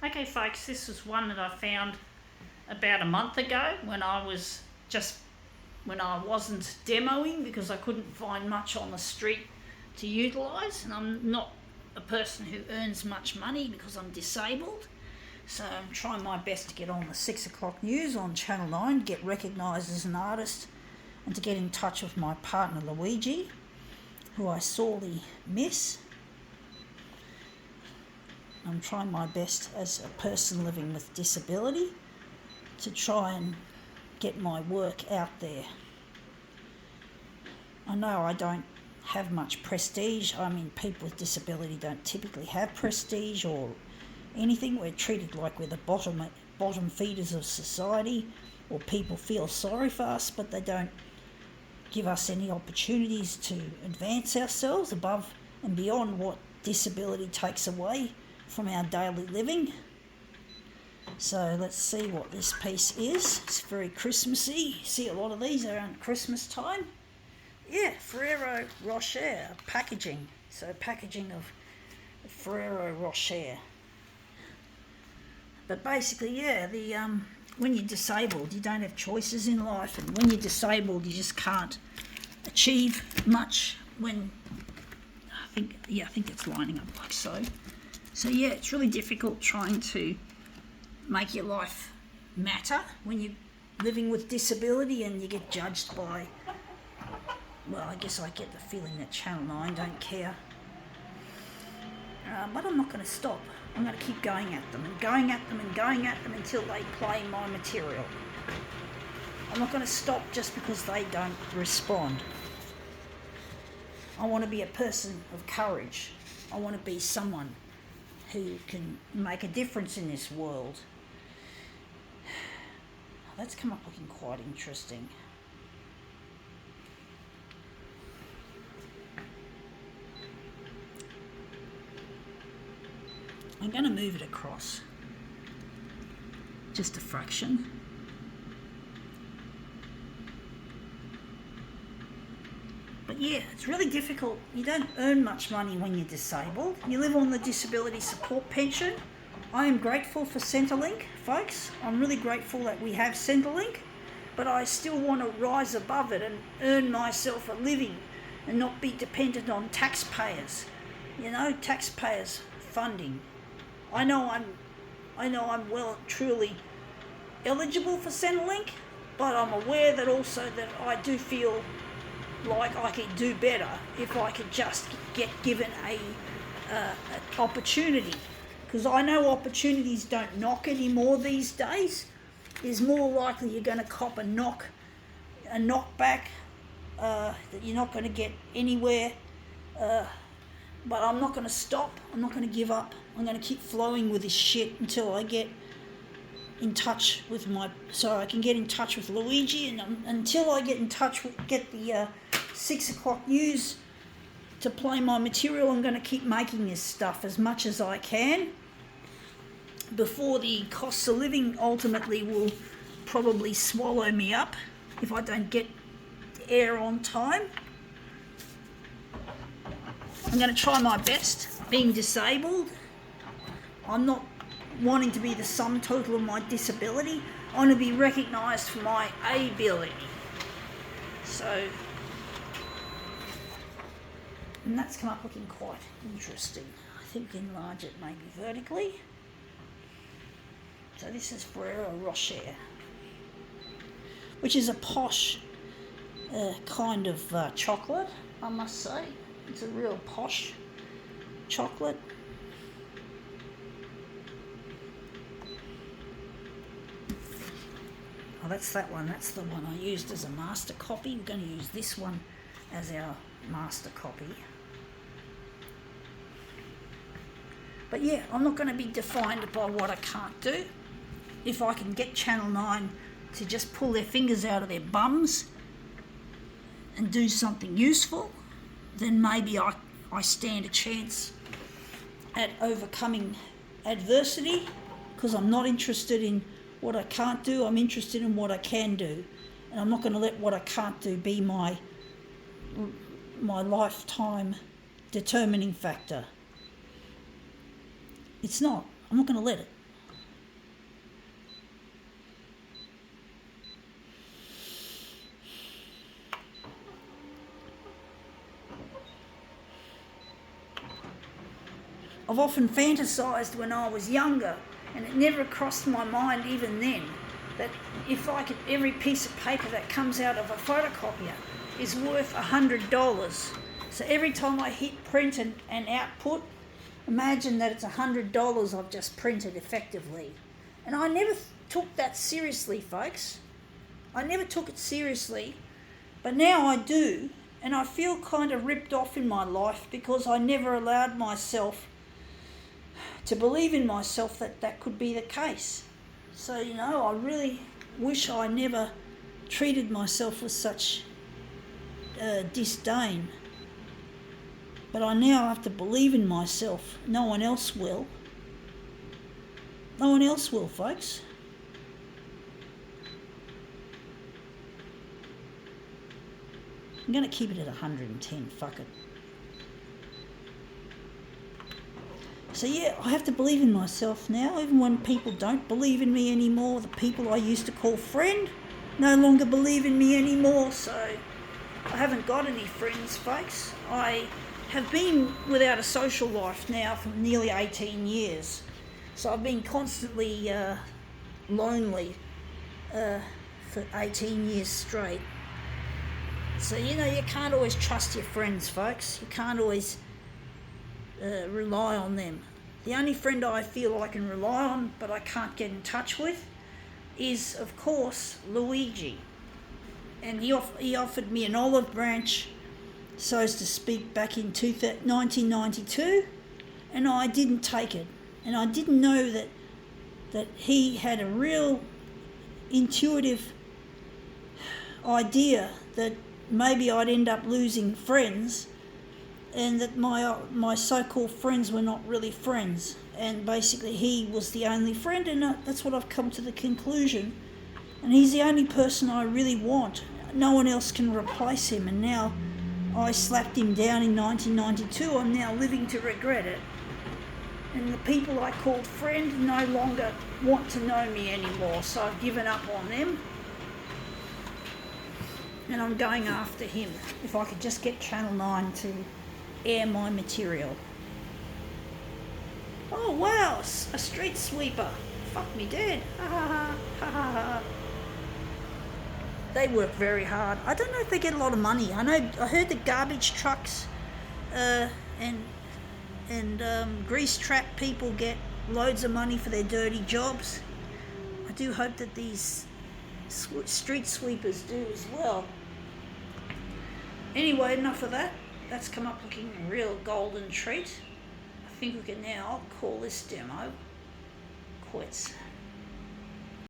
Okay, folks, this is one that I found about a month ago when I wasn't demoing because I couldn't find much on the street to utilise, and I'm not a person who earns much money because I'm disabled. So I'm trying my best to get on the 6 o'clock news on Channel 9, get recognised as an artist, and to get in touch with my partner Luigi, who I sorely miss. I'm trying my best as a person living with disability to try and get my work out there. I know I don't have much prestige. I mean, people with disability don't typically have prestige or anything. We're treated like we're the bottom feeders of society, or people feel sorry for us, but they don't give us any opportunities to advance ourselves above and beyond what disability takes away from our daily living. So let's see what this piece is. It's very Christmassy. You see a lot of these around Christmas time. Yeah, Ferrero Rocher packaging. So packaging of Ferrero Rocher. But basically, yeah, when you're disabled, you don't have choices in life, and when you're disabled, you just can't achieve much. I think it's lining up like so. So yeah, it's really difficult trying to make your life matter when you're living with disability and you get judged by, well, I guess I get the feeling that Channel 9 don't care. But I'm not going to stop. I'm going to keep going at them and going at them and going at them until they play my material. I'm not going to stop just because they don't respond. I want to be a person of courage. I want to be someone who can make a difference in this world. That's come up looking quite interesting. I'm going to move it across just a fraction. But yeah, it's really difficult. You don't earn much money when you're disabled. You live on the disability support pension. I am grateful for Centrelink, folks. I'm really grateful that we have Centrelink, but I still want to rise above it and earn myself a living and not be dependent on taxpayers. Taxpayers funding. I know I'm well and truly eligible for Centrelink, but I'm aware that also that I do feel like I could do better if I could just get given a opportunity, because I know opportunities don't knock anymore these days. It's more likely you're going to cop a knockback, that you're not going to get anywhere. But I'm not going to stop. I'm not going to give up. I'm going to keep flowing with this shit until I get in touch with so I can get in touch with Luigi, and until I get the 6 o'clock news to play my material, I'm going to keep making this stuff as much as I can before the costs of living ultimately will probably swallow me up if I don't get air on time. I'm going to try my best. Being disabled, I'm not wanting to be the sum total of my disability. I want to be recognised for my ability. So, and that's come up looking quite interesting. I think enlarge it maybe vertically. So this is Ferrero Rocher, which is a posh kind of chocolate, I must say. It's a real posh chocolate. Oh, that's that one. That's the one I used as a master copy. We're going to use this one as our master copy. But yeah, I'm not going to be defined by what I can't do. If I can get Channel 9 to just pull their fingers out of their bums and do something useful, then maybe I stand a chance at overcoming adversity, because I'm not interested in what I can't do. I'm interested in what I can do, and I'm not going to let what I can't do be my lifetime determining factor. It's not. I'm not going to let it. I've often fantasised when I was younger, and it never crossed my mind even then, that if I could, every piece of paper that comes out of a photocopier is worth $100. So every time I hit print and output, imagine that it's $100 I've just printed effectively. And I never took that seriously, folks. I never took it seriously, but now I do, and I feel kind of ripped off in my life because I never allowed myself to believe in myself that that could be the case. So, I really wish I never treated myself with such disdain. But I now have to believe in myself. No one else will. No one else will, folks. I'm going to keep it at 110, fuck it. So yeah, I have to believe in myself now, even when people don't believe in me anymore. The people I used to call friend no longer believe in me anymore, so I haven't got any friends, folks. I have been without a social life now for nearly 18 years. So I've been constantly lonely for 18 years straight. So, you can't always trust your friends, folks. You can't always rely on them. The only friend I feel I can rely on, but I can't get in touch with, is, of course, Luigi. And he offered me an olive branch, so as to speak, back in 1992, and I didn't take it. And I didn't know that he had a real intuitive idea that maybe I'd end up losing friends, and that my so-called friends were not really friends, and basically he was the only friend, and that's what I've come to the conclusion. And he's the only person I really want. No one else can replace him, and now I slapped him down in 1992. I'm now living to regret it. And the people I called friend no longer want to know me anymore, so I've given up on them. And I'm going after him. If I could just get Channel 9 to air my material. Oh wow, a street sweeper. Fuck me dead. Ha ha ha, ha ha ha. They work very hard. I don't know if they get a lot of money. I heard the garbage trucks and grease trap people get loads of money for their dirty jobs. I do hope that these street sweepers do as well. Anyway, enough of that. That's come up looking a real golden treat. I think we can now call this demo quits.